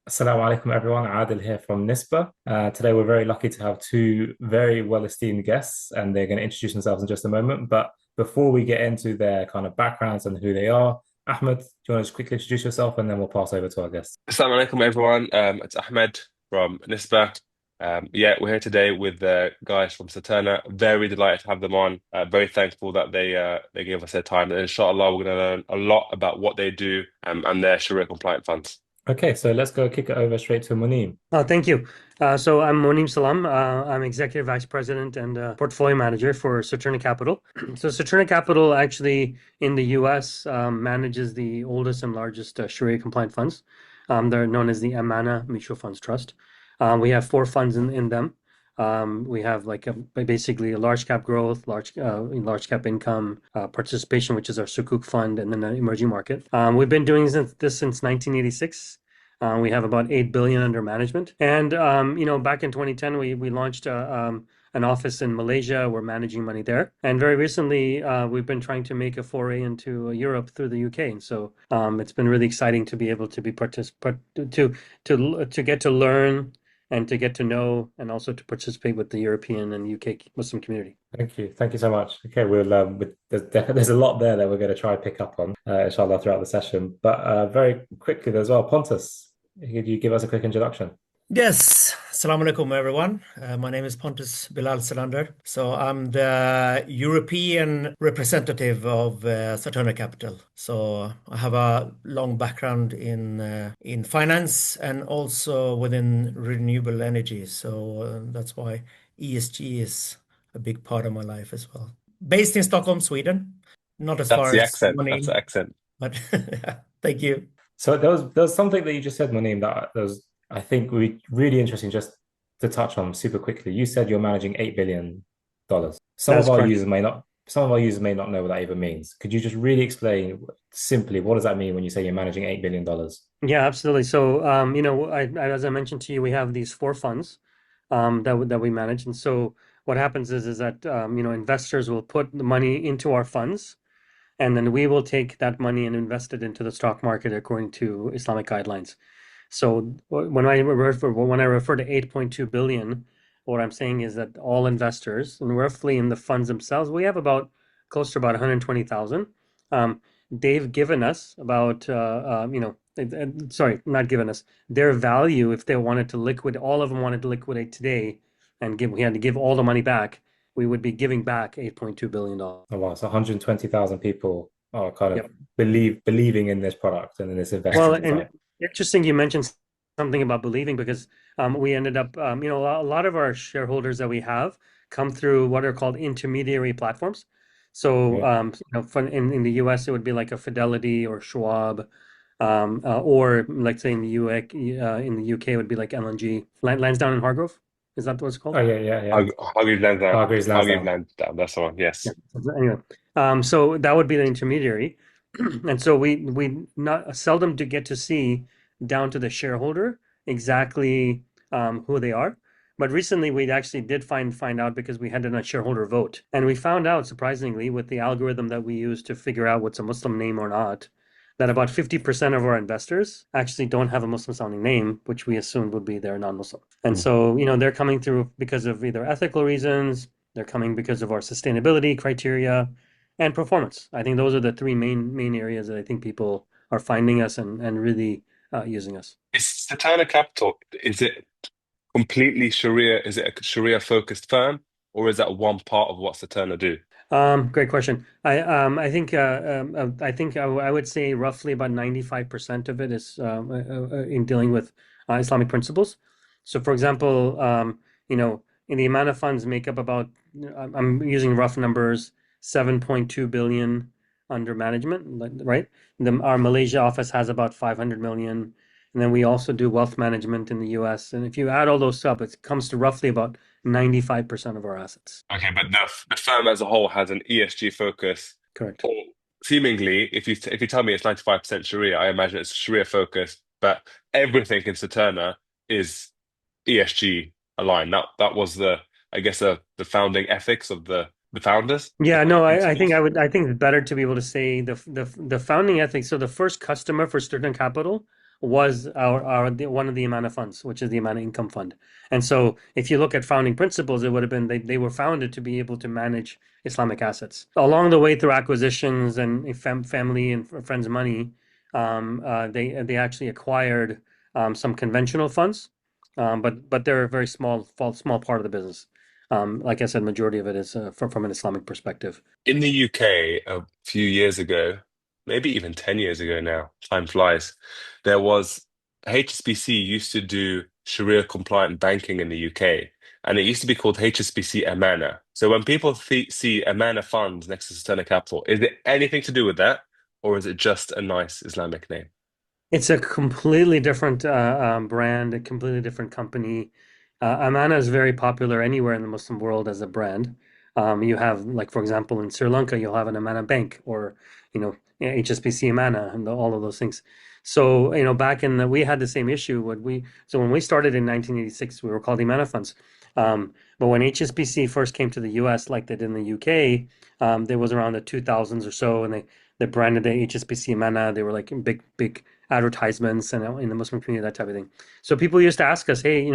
Assalamu alaikum, everyone. Adil here from Nisba. Today, we're very lucky to have two very well-esteemed guests, and they're going to introduce themselves in just a moment. But before we get into their kind of backgrounds and who they are, Ahmed, do you want to just quickly introduce yourself, and then we'll pass over to our guests? Assalamu alaikum, everyone. It's Ahmed from Nisba. Yeah, we're here today with the guys from Saturna. Very delighted to have them on. Very thankful that they gave us their time. And inshallah, we're going to learn a lot about what they do and their Sharia compliant funds. Okay, so let's go kick it over straight to Muneem. Thank you. So I'm Monem Salam. I'm Executive Vice President and Portfolio Manager for Saturna Capital. So Saturna Capital actually in the US manages the oldest and largest Sharia-compliant funds. They're known as the Amana Mutual Funds Trust. We have four funds in them. We have basically a large cap growth, large cap income, participation, which is our Sukuk fund, and then an emerging market. We've been doing this since 1986. We have about 8 billion under management. And back in 2010, we launched an office in Malaysia. We're managing money there. And very recently, we've been trying to make a foray into Europe through the UK. And so it's been really exciting to be able to be to get to learn and to get to know and also to participate with the European and UK Muslim community. Thank you so much. Okay, there's a lot there that we're going to try and pick up on, inshallah, throughout the session. But very quickly as well, Pontus, could you give us a quick introduction? Yes, Assalamu alaikum everyone. My name is Pontus Bilal Selander. So I'm the European representative of Saturna Capital. So I have a long background in finance and also within renewable energy. So that's why ESG is a big part of my life as well. Based in Stockholm, Sweden. Not as That's far the as accent. That's money, the accent. but thank you. So there was something that you just said, Monem, that was, I think, really interesting just to touch on super quickly. You said you're managing $8 billion. That's correct. Some of our users may not know what that even means. Could you just really explain simply what does that mean when you say you're managing $8 billion? Yeah, absolutely. So, as I mentioned to you, we have these four funds that we manage, and so what happens is that investors will put the money into our funds, and then we will take that money and invest it into the stock market according to Islamic guidelines. So when I refer to 8.2 billion, what I'm saying is that all investors, and roughly in the funds themselves, we have about close to about 120,000. They've given us about sorry, not given us their value if they wanted to liquidate. All of them wanted to liquidate today, and we had to give all the money back. We would be giving back $8.2 billion. Oh, wow. So 120,000 people are kind of Yep. believing in this product and in this Well, investment. and interesting you mentioned something about believing because we ended up, a lot of our shareholders that we have come through what are called intermediary platforms. So, Okay. in the US, it would be like a Fidelity or Schwab, or like say in the UK, it would be like LNG, Lansdowne and Hargrove. Is that what it's called? Oh, yeah. Hargreaves Lansdown. Hargreaves Hargreaves Lansdown. Lansdown. That's the one. Yeah. Yes. So anyway, so that would be the intermediary, and so we not seldom to get to see down to the shareholder exactly who they are. But recently, we actually did find out because we had done a shareholder vote, and we found out surprisingly with the algorithm that we use to figure out what's a Muslim name or not, that about 50% of our investors actually don't have a Muslim sounding name, which we assumed would be they're non-Muslim. And Mm. so, they're coming through because of either ethical reasons, they're coming because of our sustainability criteria and performance. I think those are the three main areas that I think people are finding us and really using us. Is Saturna Capital, is it completely Sharia? Is it a Sharia focused firm, or is that one part of what Saturna do? Great question. I would say roughly about 95% of it is in dealing with Islamic principles. So, for example, in the amount of funds make up about, I'm using rough numbers, 7.2 billion under management, right? Our Malaysia office has about 500 million. And then we also do wealth management in the US. And if you add all those up, it comes to roughly about 95% of our assets. Okay, but the firm as a whole has an ESG focus. Correct. Or seemingly, if you tell me it's 95% Sharia, I imagine it's Sharia focused, but everything in Saturna is ESG aligned. That was I guess the founding ethics of the founders, the Yeah, no, founding I think it's better to be able to say the founding ethics. So the first customer for Saturna Capital was one of the Amana funds, which is the Amana Income Fund. And so if you look at founding principles, it would have been they were founded to be able to manage Islamic assets. Along the way through acquisitions and family and friends' money, they actually acquired some conventional funds, but they're a very small part of the business. Like I said, majority of it is from an Islamic perspective. In the UK, a few years ago, maybe even 10 years ago now, time flies, there was HSBC used to do Sharia-compliant banking in the UK, and it used to be called HSBC Amana. So when people see Amana funds next to Saturna Capital, is it anything to do with that, or is it just a nice Islamic name? It's a completely different brand, a completely different company. Amana is very popular anywhere in the Muslim world as a brand. You have, like, for example, in Sri Lanka, you'll have an Amana Bank or, HSBC Amana and all of those things. So, back we had the same issue. So when we started in 1986, we were called the Amana Funds. But when HSBC first came to the US, like they did in the UK, there was around the 2000s or so, and they branded the HSBC Amana. They were like big advertisements and in the Muslim community, that type of thing. So people used to ask us, hey,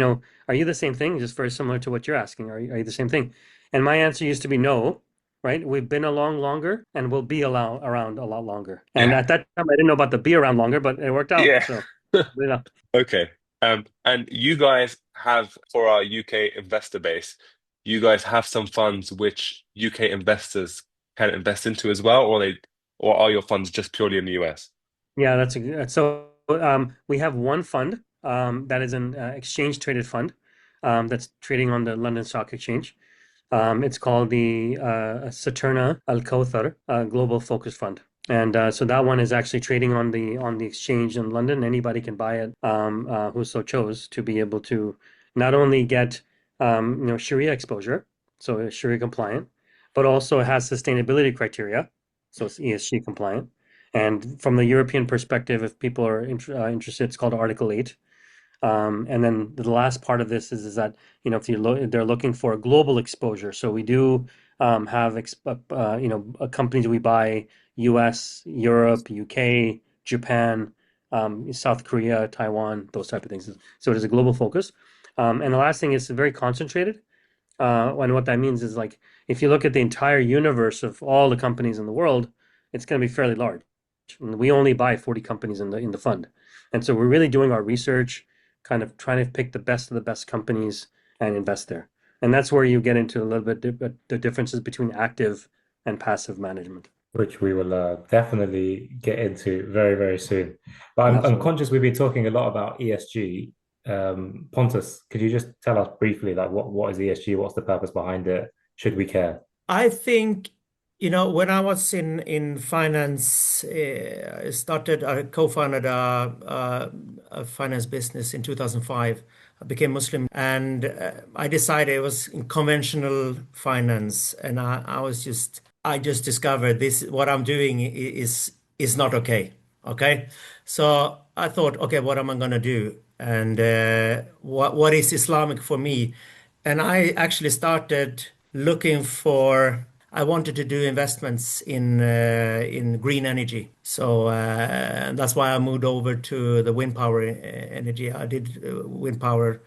are you the same thing? Just very similar to what you're asking. Are you the same thing? And my answer used to be no, right? We've been along longer and we'll be around a lot longer. And Yeah. at that time, I didn't know about the be around longer, but it worked out. Yeah. So, yeah. Okay. And you guys have, for our UK investor base, you guys have some funds which UK investors can invest into as well, or are your funds just purely in the US? Yeah, so we have one fund that is an exchange traded fund that's trading on the London Stock Exchange. It's called the Saturna Al-Kawthar Global Focus Fund. And so that one is actually trading on the exchange in London. Anybody can buy it who so chose to be able to not only get Sharia exposure, so it's Sharia compliant, but also it has sustainability criteria, so it's ESG compliant. And from the European perspective, if people are interested, it's called Article 8. And then the last part of this is that, if they're looking for a global exposure. So we do have companies we buy: US, Europe, UK, Japan, South Korea, Taiwan, those type of things. So it is a global focus. And the last thing is very concentrated. And what that means is, like, if you look at the entire universe of all the companies in the world, it's going to be fairly large. And we only buy 40 companies in the fund. And so we're really doing our research, kind of trying to pick the best of the best companies and invest there. And that's where you get into a little bit the differences between active and passive management. Which we will definitely get into very, very soon. But I'm Absolutely. conscious we've been talking a lot about ESG. Pontus, could you just tell us briefly, like, what is ESG? What's the purpose behind it? Should we care? I think, when I was in finance, I co-founded a finance business in 2005. I became Muslim, and I decided it was in conventional finance, and I just discovered what I'm doing is not okay. Okay, so I thought, okay, what am I gonna do? And what is Islamic for me? And I actually started looking for. I wanted to do investments in green energy, so that's why I moved over to the wind power energy. I did wind power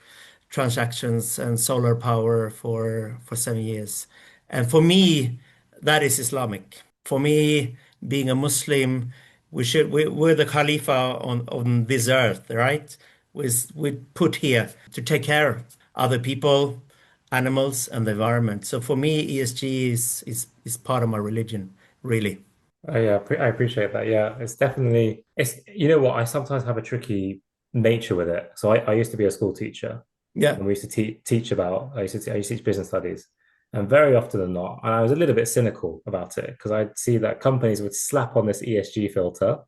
transactions and solar power for 7 years, and for me, that is Islamic. For me, being a Muslim, we're the Khalifa on this earth, right? We put here to take care of other people, animals, and the environment. So for me, ESG is part of my religion, really. Oh, yeah, I appreciate that. Yeah, it's you know what, I sometimes have a tricky nature with it. So I used to be a school teacher, Yeah, and we used to teach about I used to teach business studies, and very often than not, and I was a little bit cynical about it because I'd see that companies would slap on this ESG filter,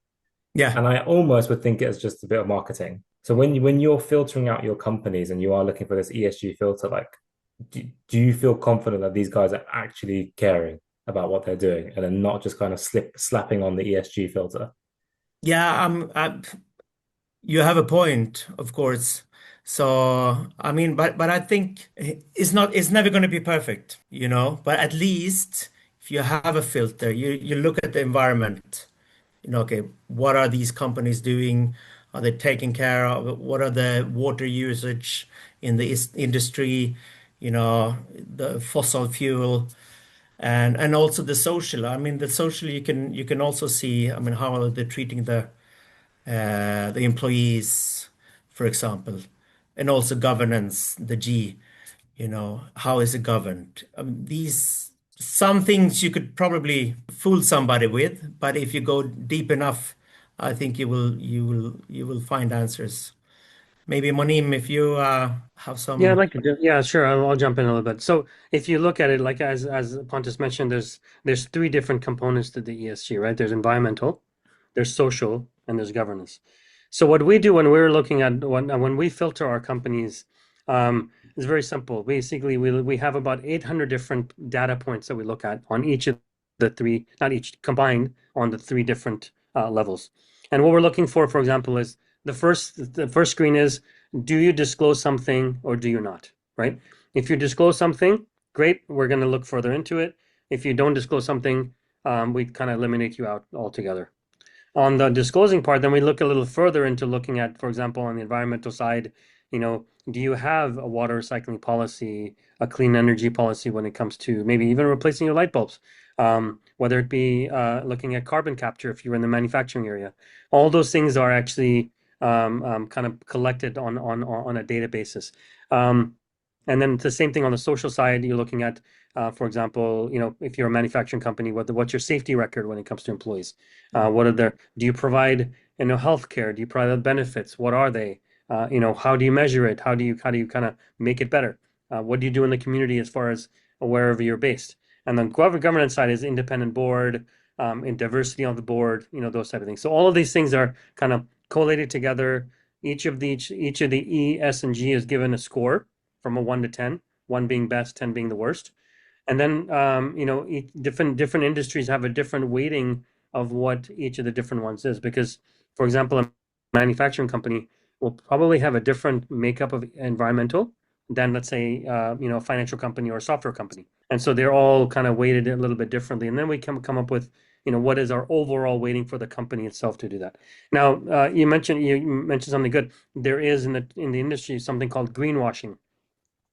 yeah. and I almost would think it's just a bit of marketing. So when you're filtering out your companies and you are looking for this ESG filter, like, do you feel confident that these guys are actually caring about what they're doing and are not just kind of slapping on the ESG filter? Yeah, you have a point, of course. So, I mean, but I think it's never going to be perfect, but at least if you have a filter, you look at the environment, okay, what are these companies doing? Are they taking care of what are the water usage in the industry, the fossil fuel, and also the social. I mean, the social you can also see. I mean, how are they treating the employees, for example, and also governance, the G. How is it governed? These some things you could probably fool somebody with, but if you go deep enough, I think you will find answers. Maybe Monim, if you have Yeah, I'd some. like to do. Yeah, sure. I'll jump in a little bit. So if you look at it, like as Pontus mentioned, there's three different components to the ESG, right? There's environmental, there's social, and there's governance. So what we do when we're looking at when we filter our companies, is very simple. Basically, we have about 800 different data points that we look at on each of the three, not each, combined on the three different levels. And what we're looking for example, is the first screen is, do you disclose something or do you not, right? If you disclose something, great, we're going to look further into it. If you don't disclose something, we kind of eliminate you out altogether. On the disclosing part, then we look a little further into looking at, for example, on the environmental side, do you have a water recycling policy, a clean energy policy when it comes to maybe even replacing your light bulbs, whether it be looking at carbon capture if you're in the manufacturing area. All those things are actually kind of collected on a data basis. And then the same thing on the social side, you're looking at, for example, if you're a manufacturing company, what's your safety record when it comes to employees? Do you provide, healthcare? Do you provide benefits? What are they? How do you measure it? How do you kind of make it better? What do you do in the community as far as wherever you're based? And then governance side is independent board, and diversity on the board, those type of things. So all of these things are kind of collated together. Each of the E, S, and G is given a score from a 1 to 10, 1 being best, 10 being the worst. And then, different industries have a different weighting of what each of the different ones is. Because, for example, a manufacturing company will probably have a different makeup of environmental than, let's say, a financial company or a software company. And so they're all kind of weighted a little bit differently. And then we can come up with, what is our overall weighting for the company itself to do that. Now, you mentioned something good. There is in the industry something called greenwashing.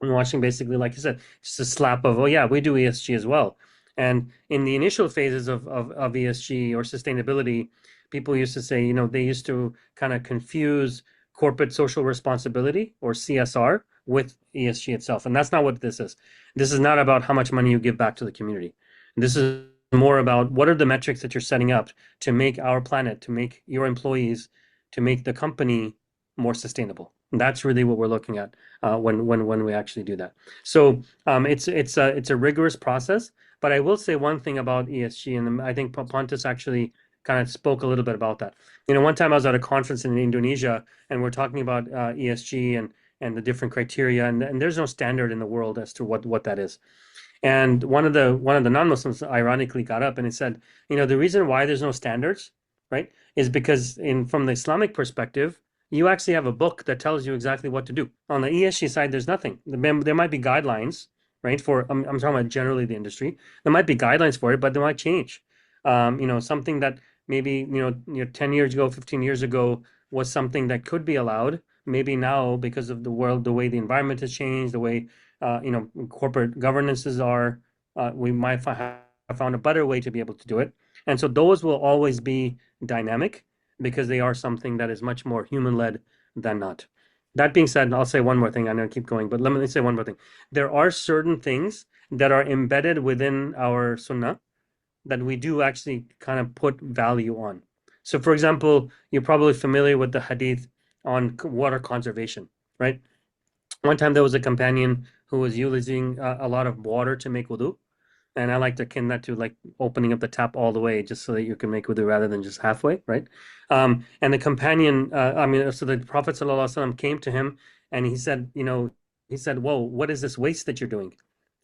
Greenwashing, basically, like you said, just a slap of, oh yeah, we do ESG as well. And in the initial phases of ESG or sustainability, people used to say, they used to kind of confuse corporate social responsibility or CSR with ESG itself. And that's not what this is. This is not about how much money you give back to the community. This is more about what are the metrics that you're setting up to make our planet, to make your employees, to make the company more sustainable. And that's really what we're looking at when we actually do that. So it's a rigorous process. But I will say one thing about ESG, and I think Pontus actually kind of spoke a little bit about that. One time I was at a conference in Indonesia, and we're talking about ESG and the different criteria, and there's no standard in the world as to what that is. And one of the non-Muslims ironically got up and he said, the reason why there's no standards, right, is because from the Islamic perspective, you actually have a book that tells you exactly what to do. On the ESG side, there's nothing. There might be guidelines, right? I'm talking about generally the industry. There might be guidelines for it, but they might change. Something that maybe 10 years ago, 15 years ago was something that could be allowed. Maybe now, because of the way the environment has changed, the way corporate governances are, we might have found a better way to be able to do it. And so those will always be dynamic because they are something that is much more human-led than not. That being said, I'll say one more thing. I know I keep going, but let me say one more thing. There are certain things that are embedded within our sunnah that we do actually kind of put value on. So, for example, you're probably familiar with the hadith on water conservation, right? One time there was a companion who was using a lot of water to make wudu. And I like to akin that to like opening up the tap all the way just so that you can make wudu rather than just halfway, right? And the companion, so the Prophet ﷺ came to him and he said, whoa, what is this waste that you're doing,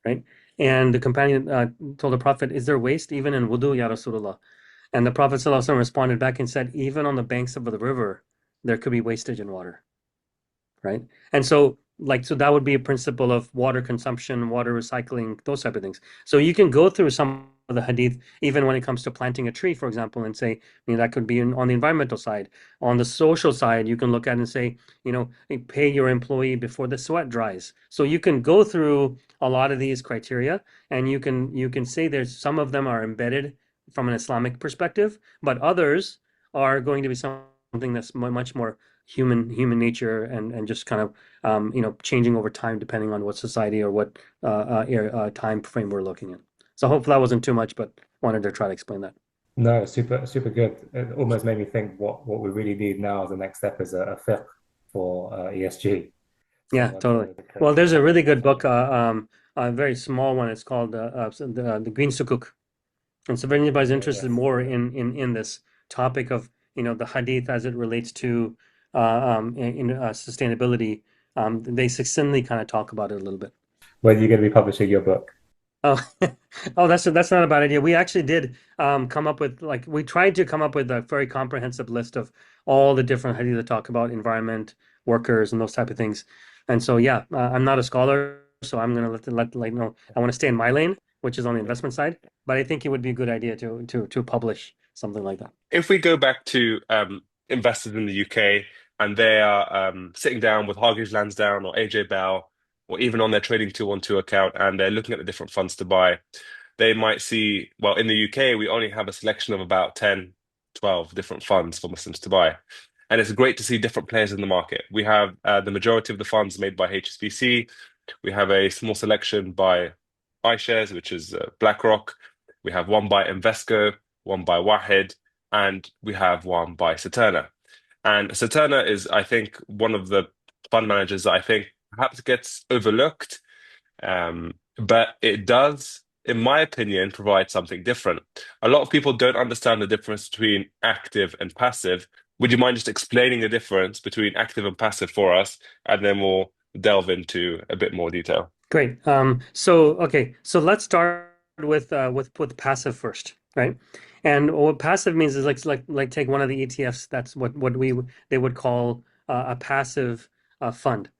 right? And the companion told the Prophet, is there waste even in wudu, ya Rasulullah? And the Prophet ﷺ responded back and said, even on the banks of the river, there could be wastage in water, right? And so that would be a principle of water consumption, water recycling, those type of things. So you can go through some the hadith, even when it comes to planting a tree, for example, and say, that could be on the environmental side. On the social side, you can look at it and say, pay your employee before the sweat dries. So you can go through a lot of these criteria, and you can say there's some of them are embedded from an Islamic perspective, but others are going to be something that's much more human nature, and just kind of changing over time depending on what society or what time frame we're looking at. So hopefully that wasn't too much, but wanted to try to explain that. No, super good. It almost made me think what we really need now as the next step is a fiqh for ESG. Yeah, So totally. Well, there's a really good book, a very small one. It's called the Green Sukuk. And so if anybody's interested more in this topic of the hadith as it relates to sustainability, they succinctly kind of talk about it a little bit. When are you going to be publishing your book? Oh, that's not a bad idea. We actually did come up with, we tried to come up with a very comprehensive list of all the different hadith that talk about environment, workers, and those type of things. And so, yeah, I'm not a scholar, so I'm gonna let I want to stay in my lane, which is on the investment side. But I think it would be a good idea to publish something like that. If we go back to investors in the UK and they are sitting down with Hargreaves Lansdown or AJ Bell, or even on their trading 212 account, and they're looking at the different funds to buy, they might see, well, in the UK, we only have a selection of about 10, 12 different funds for Muslims to buy. And it's great to see different players in the market. We have the majority of the funds made by HSBC. We have a small selection by iShares, which is BlackRock. We have one by Invesco, one by Wahed, and we have one by Saturna. And Saturna is, I think, one of the fund managers that I think perhaps gets overlooked, but it does, in my opinion, provide something different. A lot of people don't understand the difference between active and passive. Would you mind just explaining the difference between active and passive for us, and then we'll delve into a bit more detail? Great. So let's start with passive first, right? And what passive means is like take one of the ETFs. That's what they would call a passive fund.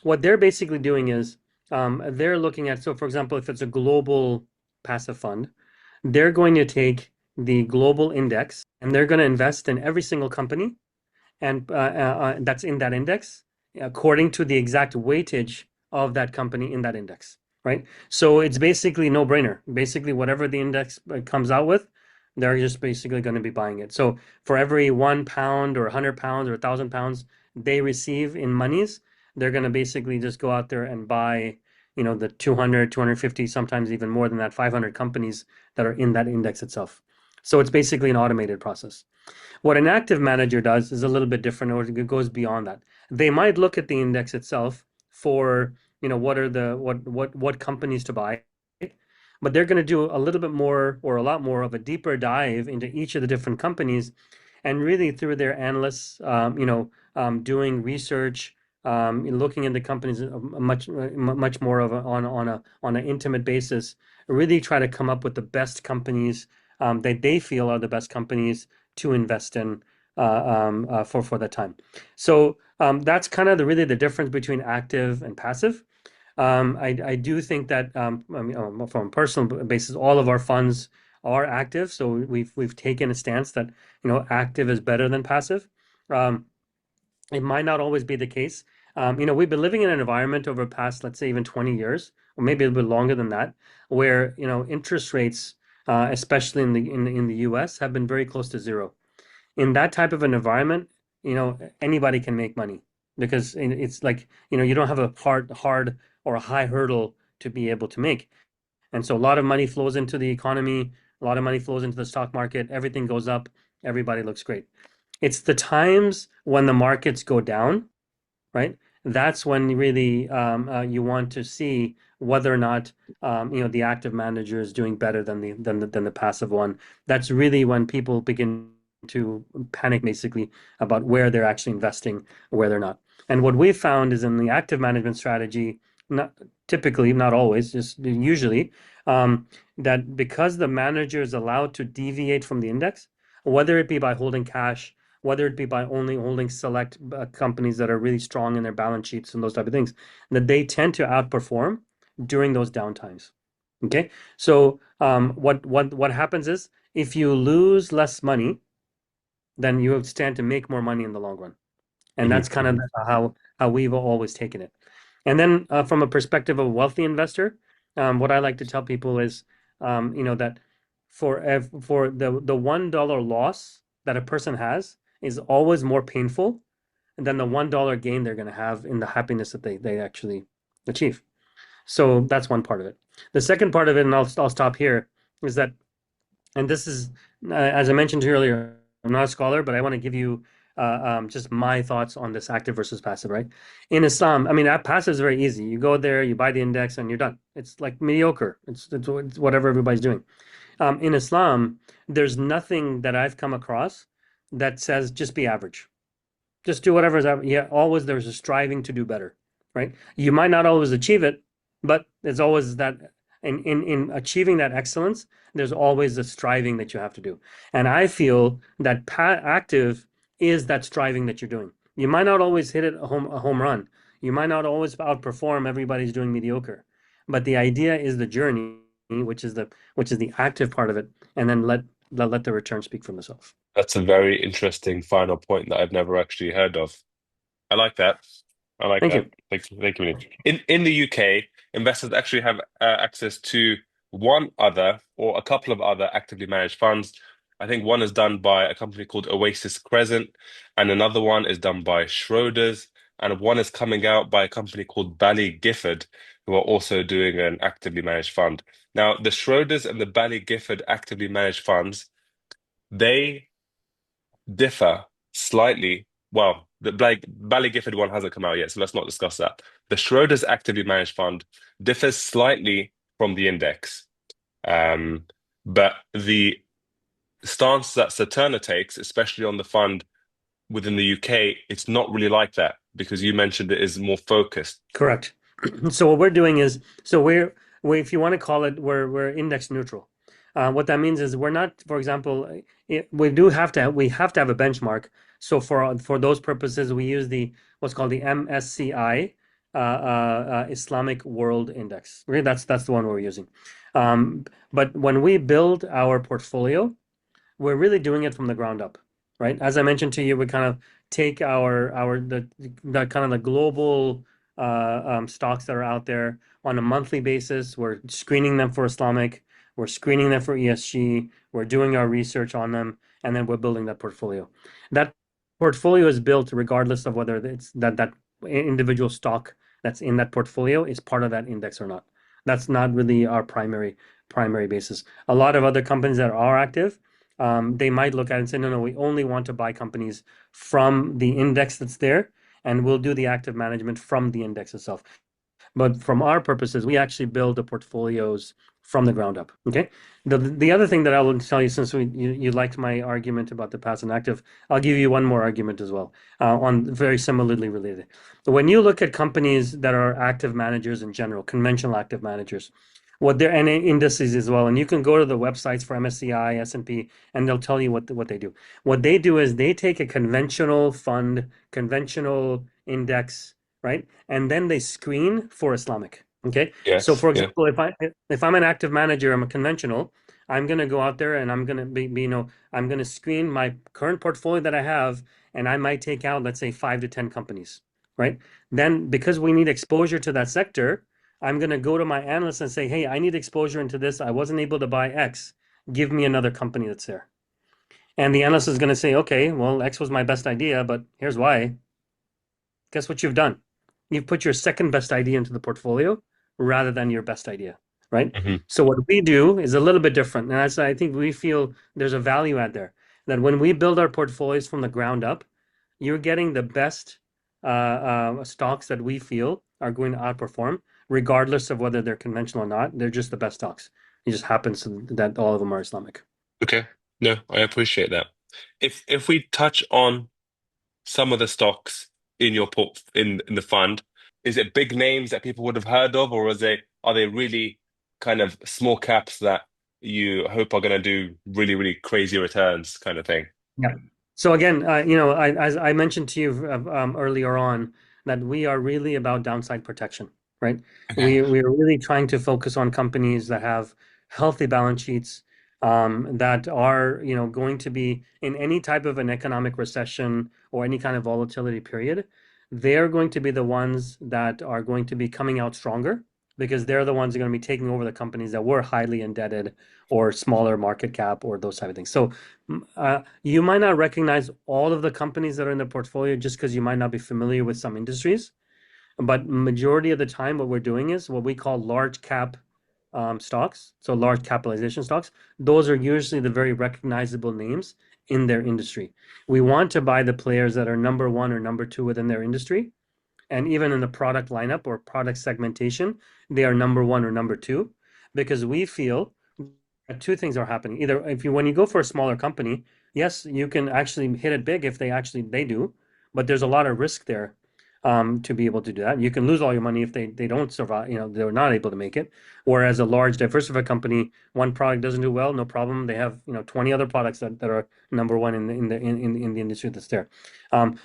What they're basically doing is they're looking at, so for example, if it's a global passive fund, they're going to take the global index and they're going to invest in every single company and that's in that index according to the exact weightage of that company in that index, right? So it's basically no brainer. Basically, whatever the index comes out with, they're just basically going to be buying it. So for every £1 or £100 or £1,000 they receive in monies, they're going to basically just go out there and buy, the 200, 250, sometimes even more than that, 500 companies that are in that index itself. So it's basically an automated process. What an active manager does is a little bit different, or it goes beyond that. They might look at the index itself for, what companies to buy, but they're going to do a little bit more or a lot more of a deeper dive into each of the different companies, and really through their analysts, doing research, looking into companies much more of on an intimate basis, really try to come up with the best companies that they feel are the best companies to invest in for that time. So that's kind of really the difference between active and passive. I do think that from a personal basis, all of our funds are active. So we've taken a stance that active is better than passive. It might not always be the case. We've been living in an environment over the past, let's say, even 20 years, or maybe a little bit longer than that, where interest rates, especially in the U.S., have been very close to zero. In that type of an environment, anybody can make money, because it's like you don't have a hard or a high hurdle to be able to make. And so a lot of money flows into the economy, a lot of money flows into the stock market, everything goes up, everybody looks great. It's the times when the markets go down, right? That's when really you want to see whether or not the active manager is doing better than the passive one. That's really when people begin to panic, basically, about where they're actually investing or where they're not. And what we've found is in the active management strategy, not typically, not always, just usually, that because the manager is allowed to deviate from the index, whether it be by holding cash, whether it be by only holding select companies that are really strong in their balance sheets and those type of things, that they tend to outperform during those downtimes. Okay, so what happens is if you lose less money, then you stand to make more money in the long run, and Hmm. that's kind of how we've always taken it. And then from a perspective of a wealthy investor, what I like to tell people is, that for the $1 loss that a person has is always more painful than the $1 gain they're going to have in the happiness that they actually achieve. So that's one part of it. The second part of it, and I'll stop here, is that, and this is, as I mentioned to you earlier, I'm not a scholar, but I want to give you just my thoughts on this active versus passive, right? In Islam, I mean, passive is very easy. You go there, you buy the index, and you're done. It's like mediocre. It's whatever everybody's doing. In Islam, there's nothing that I've come across that says just be average. Just do whatever is average. Yeah, always there's a striving to do better, right? You might not always achieve it, but there's always that in achieving that excellence, there's always the striving that you have to do. And I feel that active is that striving that you're doing. You might not always hit it a home run. You might not always outperform everybody's doing mediocre. But the idea is the journey, which is the active part of it, and then let the return speak for themselves. That's a very interesting final point that I've never actually heard of. I like that. I like Thank that. you. Thank you, Manish. In the UK, investors actually have access to one other or a couple of other actively managed funds. I think one is done by a company called Oasis Crescent, and another one is done by Schroders, and one is coming out by a company called Bally Gifford, who are also doing an actively managed fund. Now, the Schroders and the Bally Gifford actively managed funds, they differ slightly. Well, the Bally Gifford one hasn't come out yet, so let's not discuss that. The Schroders actively managed fund differs slightly from the index, but the stance that Saturna takes, especially on the fund within the UK, it's not really like that because you mentioned it is more focused. Correct. So what we're doing is, we if you want to call it, we're index neutral. What that means is we're not, for example, we have to have a benchmark. So for those purposes, we use what's called the MSCI Islamic World Index. Okay, that's the one we're using. But when we build our portfolio, we're really doing it from the ground up, right? As I mentioned to you, we kind of take the kind of the global stocks that are out there on a monthly basis. We're screening them for Islamic, we're screening them for ESG, we're doing our research on them, and then we're building that portfolio. That portfolio is built regardless of whether it's that individual stock that's in that portfolio is part of that index or not. That's not really our primary basis. A lot of other companies that are active, they might look at it and say, no, we only want to buy companies from the index that's there, and we'll do the active management from the index itself. But from our purposes, we actually build the portfolios from the ground up. Okay. The other thing that I will tell you, since you liked my argument about the passive and active, I'll give you one more argument as well, on very similarly related. When you look at companies that are active managers in general, conventional active managers, what they're and indices as well, and you can go to the websites for MSCI, S&P, and they'll tell you what they do. What they do is they take a conventional fund, conventional index, right? And then they screen for Islamic. Okay. So Yes, for yeah. example, if I'm an active manager, I'm a conventional, I'm gonna go out there and I'm gonna I'm gonna screen my current portfolio that I have, and I might take out, let's say, 5 to 10 companies, right? Then because we need exposure to that sector, I'm gonna go to my analyst and say, hey, I need exposure into this. I wasn't able to buy X. Give me another company that's there. And the analyst is gonna say, okay, well, X was my best idea, but here's why. Guess what you've done? You've put your second best idea into the portfolio rather than your best idea, right? Hmm. So what we do is a little bit different. And that's, I think we feel there's a value add there. That when we build our portfolios from the ground up, you're getting the best stocks that we feel are going to outperform, regardless of whether they're conventional or not. They're just the best stocks. It just happens that all of them are Islamic. Okay. No, I appreciate that. If we touch on some of the stocks in your in the fund, is it big names that people would have heard of, or are they really kind of small caps that you hope are going to do really, really crazy returns kind of thing? Yeah. So again, as I mentioned to you earlier on, that we are really about downside protection. right? Okay. We are really trying to focus on companies that have healthy balance sheets, that are, going to be in any type of an economic recession or any kind of volatility period. They're going to be the ones that are going to be coming out stronger because they're the ones that are going to be taking over the companies that were highly indebted or smaller market cap or those type of things. So you might not recognize all of the companies that are in the portfolio just because you might not be familiar with some industries. But majority of the time, what we're doing is what we call large cap stocks. So large capitalization stocks. Those are usually the very recognizable names in their industry. We want to buy the players that are number one or number two within their industry. And even in the product lineup or product segmentation, they are number one or number two, because we feel that two things are happening. Either when you go for a smaller company, yes, you can actually hit it big if they do, but there's a lot of risk there, to be able to do that. You can lose all your money if they don't survive, they're not able to make it. Whereas a large diversified company, one product doesn't do well, no problem. They have 20 other products that are number one in the industry that's there.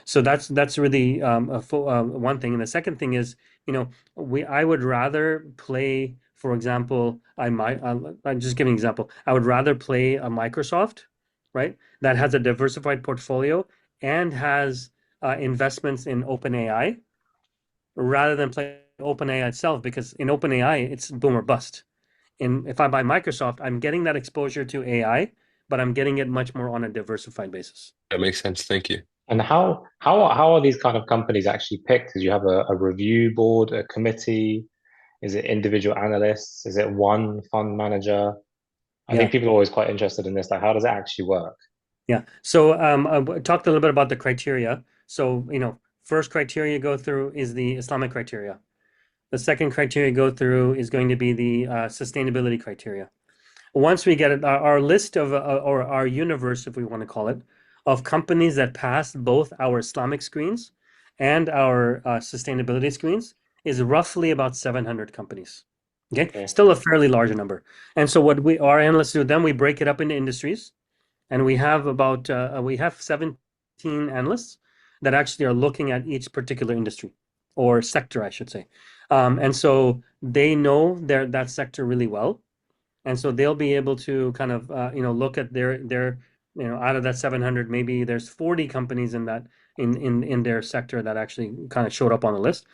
So that's really one thing. And the second thing is, I would rather play, for example, I'm just giving an example. I would rather play a Microsoft, right, that has a diversified portfolio and has investments in OpenAI, rather than play OpenAI itself, because in OpenAI it's boom or bust. And if I buy Microsoft, I'm getting that exposure to AI, but I'm getting it much more on a diversified basis. That makes sense. Thank you. And how are these kind of companies actually picked? Do you have a review board, a committee? Is it individual analysts? Is it one fund manager? I Yeah. think people are always quite interested in this. Like, how does it actually work? Yeah. So I talked a little bit about the criteria. So, first criteria you go through is the Islamic criteria. The second criteria you go through is going to be the sustainability criteria. Once we get it, our list of, or our universe, if we want to call it, of companies that pass both our Islamic screens and our sustainability screens is roughly about 700 companies. Okay, Okay. still a fairly large number. And so what our analysts do, then we break it up into industries, and we have 17 analysts that actually are looking at each particular industry or sector, I should say. And so they know that sector really well. And so they'll be able to kind of look at their out of that 700, maybe there's 40 companies in that in their sector that actually kind of showed up on the list.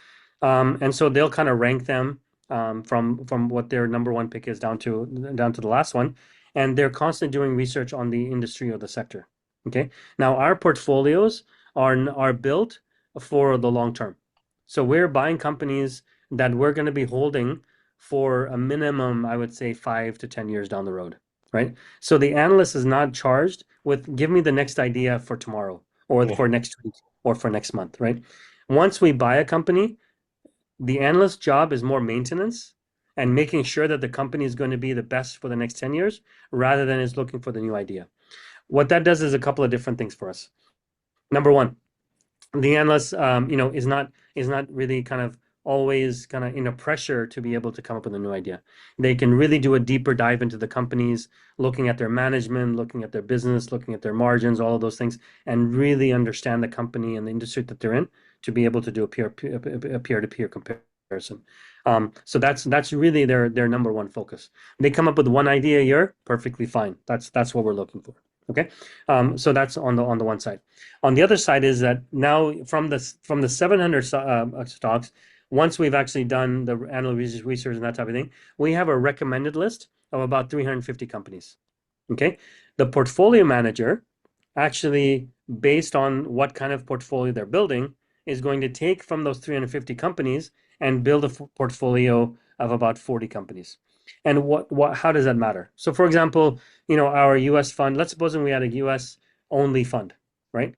And so they'll kind of rank them, from what their number one pick is down to the last one. And they're constantly doing research on the industry or the sector. Okay. Now our portfolios are built for the long term. So we're buying companies that we're going to be holding for a minimum, I would say, 5 to 10 years down the road, right? So the analyst is not charged with give me the next idea for tomorrow or Yeah. for next week or for next month, right? Once we buy a company, the analyst's job is more maintenance and making sure that the company is going to be the best for the next 10 years rather than is looking for the new idea. What that does is a couple of different things for us. Number one, the analyst, is not really kind of always kind of in a pressure to be able to come up with a new idea. They can really do a deeper dive into the companies, looking at their management, looking at their business, looking at their margins, all of those things, and really understand the company and the industry that they're in to be able to do a peer-to-peer comparison. So that's really their number one focus. They come up with one idea a year, perfectly fine. That's what we're looking for. Okay, so that's on the one side. On the other side is that now from the 700 stocks, once we've actually done the analysis research and that type of thing, we have a recommended list of about 350 companies. Okay, the portfolio manager actually, based on what kind of portfolio they're building, is going to take from those 350 companies and build a portfolio of about 40 companies. And how does that matter? So, for example, our US fund, let's suppose we had a US only fund, right?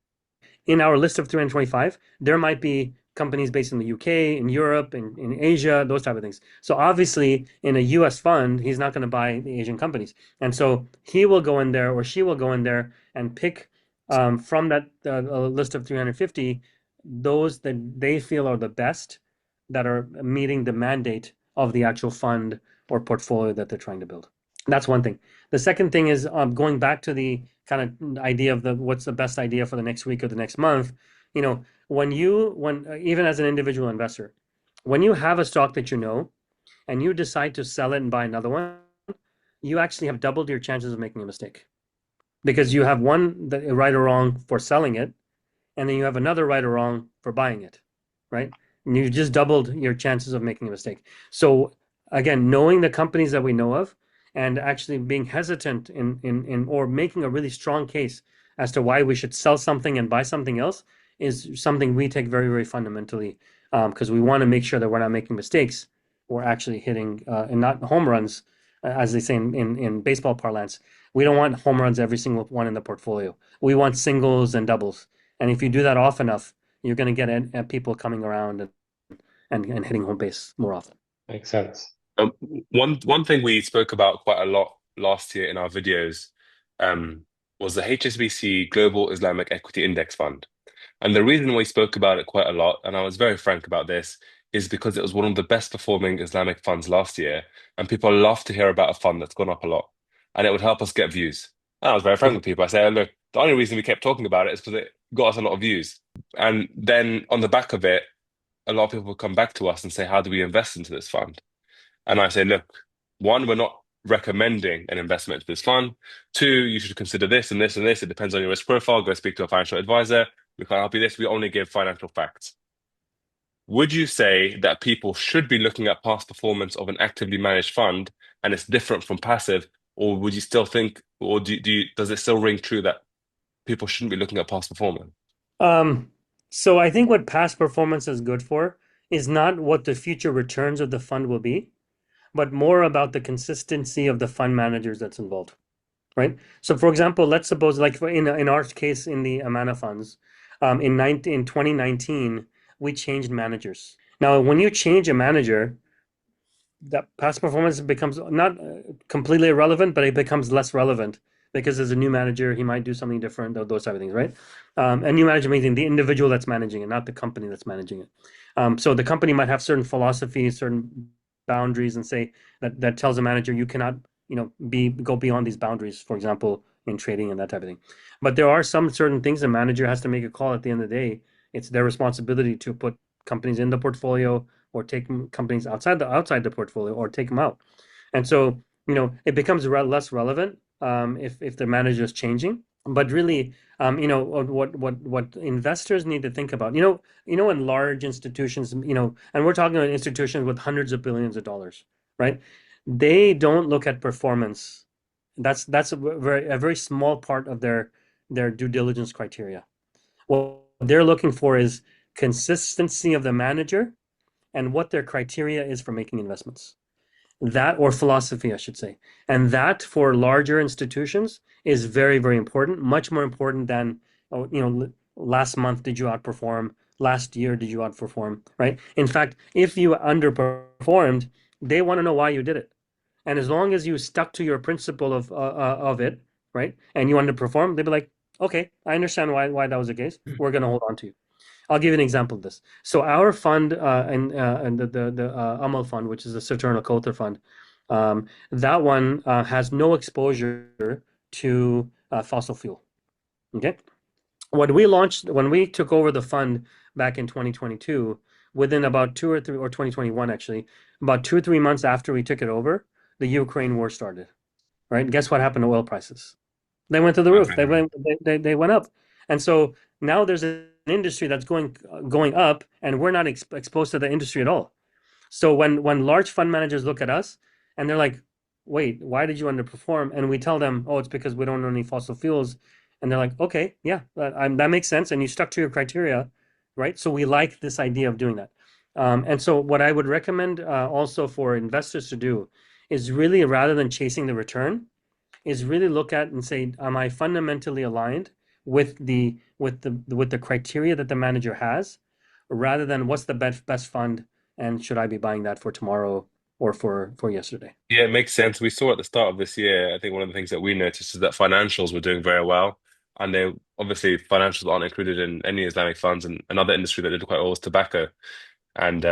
In our list of 325, there might be companies based in the UK, in Europe, in Asia, those type of things. So obviously, in a US fund, he's not going to buy the Asian companies. And so he will go in there or she will go in there and pick from that list of 350, those that they feel are the best that are meeting the mandate of the actual fund or portfolio that they're trying to build. That's one thing. The second thing is going back to the kind of idea of what's the best idea for the next week or the next month. When even as an individual investor, when you have a stock that you know and you decide to sell it and buy another one, you actually have doubled your chances of making a mistake, because you have one right or wrong for selling it, and then you have another right or wrong for buying it, right? And you just doubled your chances of making a mistake. So again, knowing the companies that we know of and actually being hesitant in or making a really strong case as to why we should sell something and buy something else is something we take very, very fundamentally, because we want to make sure that we're not making mistakes. We're actually hitting and not home runs, as they say in baseball parlance. We don't want home runs every single one in the portfolio. We want singles and doubles. And if you do that often enough, you're going to get people coming around and hitting home base more often. Makes sense. One thing we spoke about quite a lot last year in our videos was the HSBC Global Islamic Equity Index Fund. And the reason we spoke about it quite a lot, and I was very frank about this, is because it was one of the best performing Islamic funds last year, and people love to hear about a fund that's gone up a lot, and it would help us get views. And I was very frank with people. I said, look, the only reason we kept talking about it is because it got us a lot of views. And then on the back of it, a lot of people would come back to us and say, how do we invest into this fund? And I say, look, one, we're not recommending an investment into this fund. Two, you should consider this and this and this. It depends on your risk profile. Go speak to a financial advisor. We can't help you this. We only give financial facts. Would you say that people should be looking at past performance of an actively managed fund and it's different from passive? Or would you still think, or does it still ring true that people shouldn't be looking at past performance? So I think what past performance is good for is not what the future returns of the fund will be, but more about the consistency of the fund managers that's involved, right? So for example, let's suppose like in our case in the Amana funds, in 2019, we changed managers. Now, when you change a manager, that past performance becomes not completely irrelevant, but it becomes less relevant because as a new manager, he might do something different, or those type of things, right? A new manager meaning the individual that's managing it, not the company that's managing it. So the company might have certain philosophies, certain boundaries, and say that tells the manager you cannot, go beyond these boundaries, for example, in trading and that type of thing. But there are some certain things the manager has to make a call at the end of the day. It's their responsibility to put companies in the portfolio or take companies outside the portfolio or take them out. And so, it becomes less relevant if the manager is changing. But really, what investors need to think about, in large institutions, and we're talking about institutions with hundreds of billions of dollars, right? They don't look at performance. That's a very small part of their due diligence criteria. What they're looking for is consistency of the manager and what their criteria is for making investments. That, or philosophy, I should say. And that for larger institutions is very, very important, much more important than, last month did you outperform? Last year did you outperform, right? In fact, if you underperformed, they want to know why you did it. And as long as you stuck to your principle of it, right, and you underperform, they'd be like, okay, I understand why that was the case. We're going to hold on to you. I'll give you an example of this. So our fund and the Amal fund, which is the Saturna Capital fund, that one has no exposure to fossil fuel. Okay. When we took over the fund back in 2022, within about 2 or 3, or 2021 actually, about 2 or 3 months after we took it over, the Ukraine war started. Right? And guess what happened to oil prices? They went to the roof. They went up, and so now there's an industry that's going up, and we're not exposed to the industry at all. So when large fund managers look at us and they're like, "Wait, why did you underperform?" and we tell them, "Oh, it's because we don't own any fossil fuels," and they're like, "Okay, yeah, that makes sense," and you stuck to your criteria, right? So we like this idea of doing that. And so what I would recommend also for investors to do is really, rather than chasing the return, is really look at and say, am I fundamentally aligned with the criteria that the manager has, rather than what's the best fund and should I be buying that for tomorrow or for yesterday? Yeah, it makes sense. We saw at the start of this year, I think one of the things that we noticed is that financials were doing very well. And they obviously financials aren't included in any Islamic funds, and another industry that did quite well was tobacco. And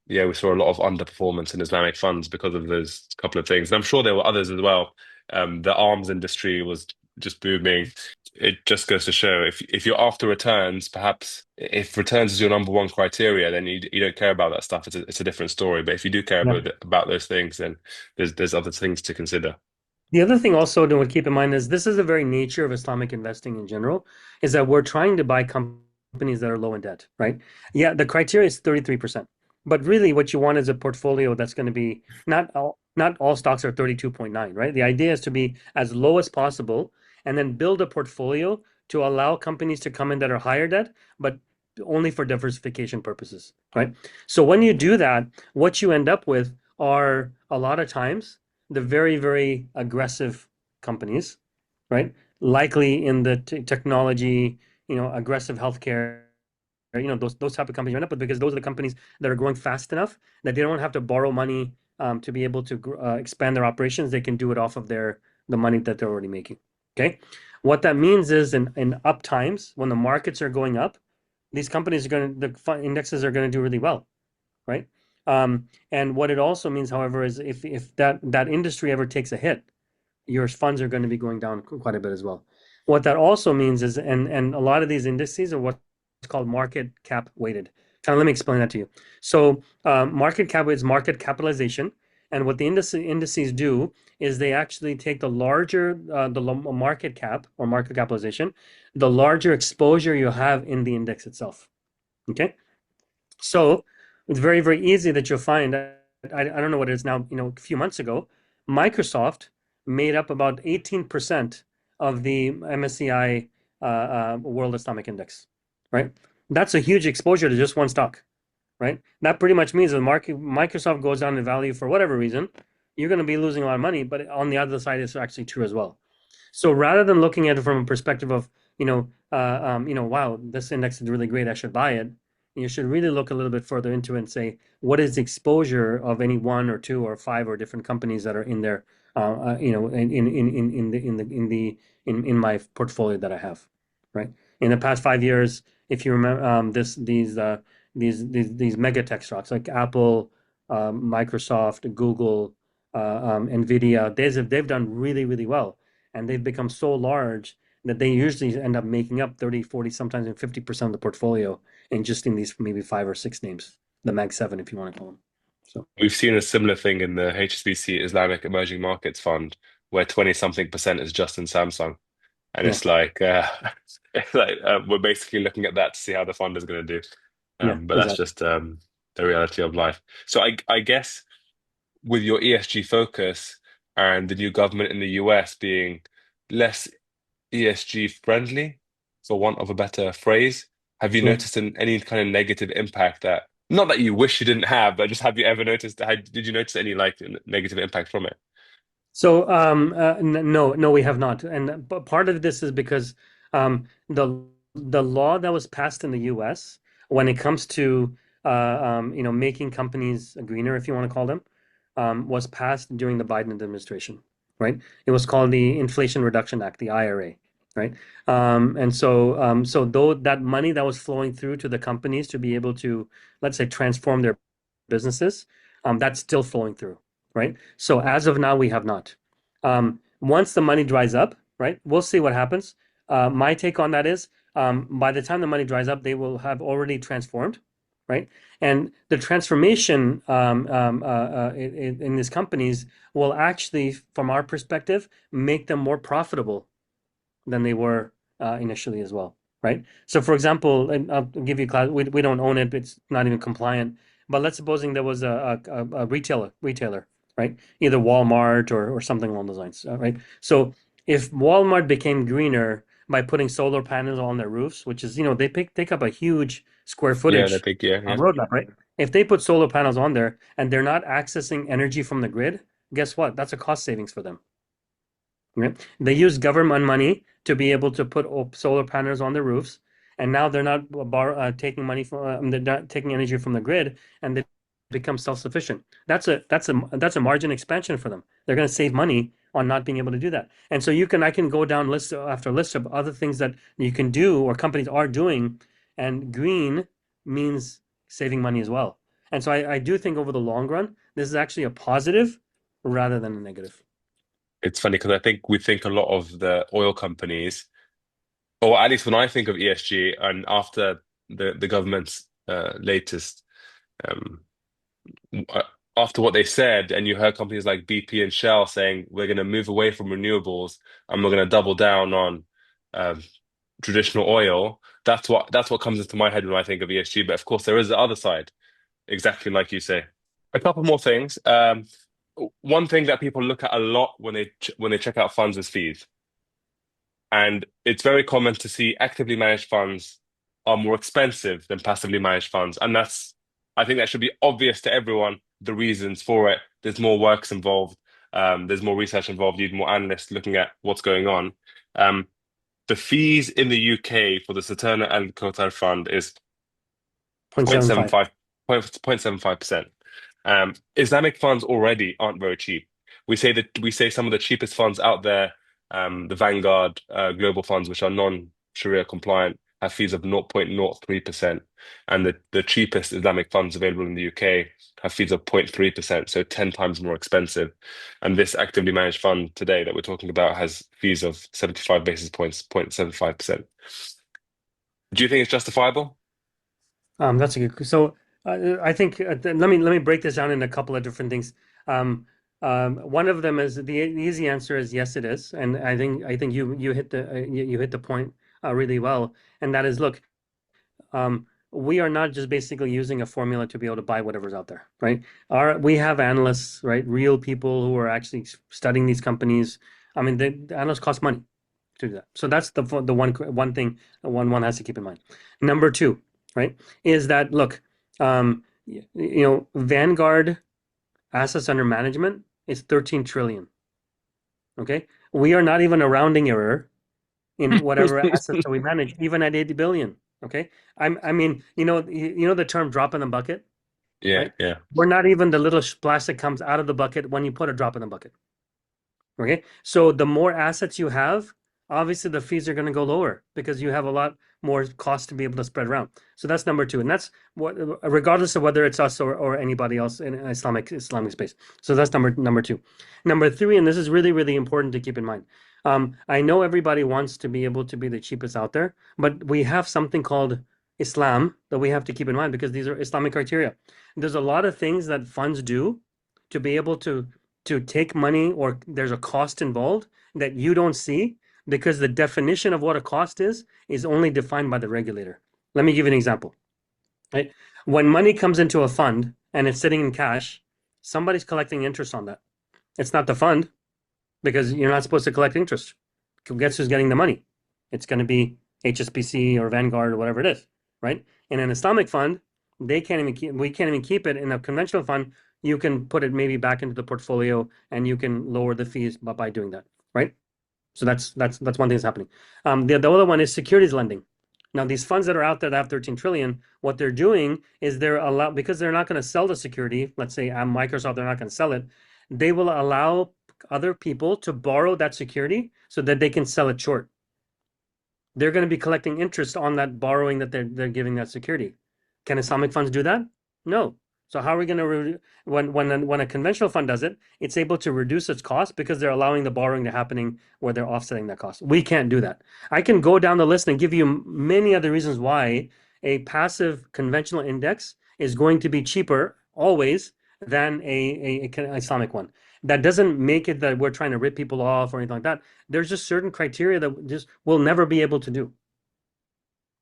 we saw a lot of underperformance in Islamic funds because of those couple of things. And I'm sure there were others as well. The arms industry was just booming. it just goes to show if you're after returns, perhaps if returns is your number one criteria, then you don't care about that stuff. It's a different story. But if you do care Yeah. about those things, then there's other things to consider. The other thing also to keep in mind is this is the very nature of Islamic investing in general, is that we're trying to buy companies that are low in debt, right? Yeah, the criteria is 33%. But really what you want is a portfolio that's going to be not all stocks are 32.9, right? The idea is to be as low as possible and then build a portfolio to allow companies to come in that are higher debt, but only for diversification purposes, right? So when you do that, what you end up with are a lot of times the very, very aggressive companies, right? Likely in the technology, aggressive healthcare, those type of companies you end up with, because those are the companies that are growing fast enough that they don't have to borrow money to be able to expand their operations. They can do it off of the money that they're already making. Okay, what that means is in up times when the markets are going up, these companies the indexes are going to do really well, right? And what it also means, however, is if that industry ever takes a hit, your funds are going to be going down quite a bit as well. What that also means is, and a lot of these indices are what's called market cap weighted. Let me explain that to you. So market cap is market capitalization, and what the indices do is they actually take the larger the market cap or market capitalization, the larger exposure you have in the index itself. Okay. So it's very, very easy that you'll find, I don't know what it is now, a few months ago, Microsoft made up about 18% of the MSCI World Islamic Index, right? That's a huge exposure to just one stock, right? That pretty much means that Microsoft goes down in value for whatever reason, you're going to be losing a lot of money, but on the other side, it's actually true as well. So rather than looking at it from a perspective of, wow, this index is really great, I should buy it, you should really look a little bit further into it and say, what is the exposure of any one or two or five or different companies that are in there, in my portfolio that I have, right? In the past 5 years, if you remember, these mega tech stocks like Apple, Microsoft, Google, Nvidia, they've done really, really well, and they've become so large that they usually end up making up 30, 40, sometimes even 50% of the portfolio in just in these maybe 5 or 6 names, the Mag 7, if you want to call them. So We've seen a similar thing in the HSBC Islamic Emerging Markets Fund, where 20 something percent is just in Samsung. And yeah, it's like, we're basically looking at that to see how the fund is going to do. yeah, But that's exactly. just the reality of life. So I guess with your ESG focus and the new government in the US being less ESG friendly, for want of a better phrase, have you Yeah. noticed any kind of negative impact that, not that you wish you didn't have, but just have you ever noticed, did you notice any like negative impact from it? So no, we have not, and but part of this is because the law that was passed in the U.S. when it comes to making companies greener, if you want to call them, was passed during the Biden administration, right? It was called the Inflation Reduction Act, the IRA, right? So though that money that was flowing through to the companies to be able to, let's say, transform their businesses, that's still flowing through, right? So as of now, we have not. Once the money dries up, right, we'll see what happens. My take on that is by the time the money dries up, they will have already transformed, right? And the transformation in these companies will actually, from our perspective, make them more profitable than they were initially as well, right? So, for example, and I'll give you a class. We don't own it; it's not even compliant. But let's supposing there was a retailer, right? Either Walmart or something along those lines, right? So, if Walmart became greener by putting solar panels on their roofs, which is they take up a huge square Yeah, the footage big, yeah, yeah. roadmap, right? If they put solar panels on there and they're not accessing energy from the grid, guess what? That's a cost savings for them. Right? They use government money to be able to put solar panels on the roofs, and now they're not taking money from they're not taking energy from the grid, and they become self-sufficient. That's a margin expansion for them. They're going to save money on not being able to do that. And so I can go down list after list of other things that you can do or companies are doing, and green means saving money as well. And so I do think over the long run, this is actually a positive rather than a negative. It's funny because I think we think a lot of the oil companies or at least when I think of ESG, and after the government's latest um, uh, after what they said, and you heard companies like BP and Shell saying we're going to move away from renewables and we're going to double down on um, traditional oil. That's what comes into my head when I think of ESG. But of course, there is the other side, exactly like you say. A couple more things. One thing that people look at a lot when they check out funds is fees. And it's very common to see actively managed funds are more expensive than passively managed funds. And I think that should be obvious to everyone, the reasons for it. There's more works involved. There's more research involved. You need more analysts looking at what's going on. Um, the fees in the UK for the Saturna and Al-Kawthar fund is 0.75. 0.75%. Islamic funds already aren't very cheap. We say some of the cheapest funds out there, the Vanguard global funds, which are non-Sharia compliant, have fees of 0.03%, and the cheapest Islamic funds available in the UK have fees of 0.3%, so 10 times more expensive. And this actively managed fund today that we're talking about has fees of 75 basis points, 0.75%. Do you think it's justifiable? That's a good. So I think let me break this down in a couple of different things. One of them is the easy answer is yes, it is, and I think you hit the point really well, and that is, look, we are not just basically using a formula to be able to buy whatever's out there, right? We have analysts, right? Real people who are actually studying these companies. I mean, the analysts cost money to do that. So that's the one thing one has to keep in mind. Number two, right, is that, look, Vanguard assets under management is 13 trillion. Okay, we are not even a rounding error in whatever assets that we manage, even at 80 billion. Okay, I mean, the term drop in the bucket, Yeah, right? yeah. We're not even the little splash that comes out of the bucket when you put a drop in the bucket. Okay, so the more assets you have, obviously the fees are going to go lower because you have a lot more cost to be able to spread around. So that's number two, and that's what, regardless of whether it's us or anybody else in Islamic space. So that's number two. Number three, and this is really, really important to keep in mind. I know everybody wants to be able to be the cheapest out there, but we have something called Islam that we have to keep in mind because these are Islamic criteria. There's a lot of things that funds do to be able to take money, or there's a cost involved that you don't see because the definition of what a cost is only defined by the regulator. Let me give you an example. Right? When money comes into a fund and it's sitting in cash, somebody's collecting interest on that. It's not the fund because you're not supposed to collect interest. Guess who's getting the money? It's going to be HSBC or Vanguard or whatever it is, right? In an Islamic fund, we can't even keep it. In a conventional fund, you can put it maybe back into the portfolio and you can lower the fees by doing that, right? So that's one thing that's happening. The other one is securities lending. Now, these funds that are out there that have 13 trillion, what they're doing is because they're not going to sell the security. Let's say Microsoft, they're not going to sell it. They will allow other people to borrow that security so that they can sell it short. They're going to be collecting interest on that borrowing that they're giving that security. Can Islamic funds do that? No. So how are we going to when a conventional fund does it, it's able to reduce its cost because they're allowing the borrowing to happening where they're offsetting that cost. We can't do that. I can go down the list and give you many other reasons why a passive conventional index is going to be cheaper always than a Islamic one. That doesn't make it that we're trying to rip people off or anything like that. There's just certain criteria that just we'll never be able to do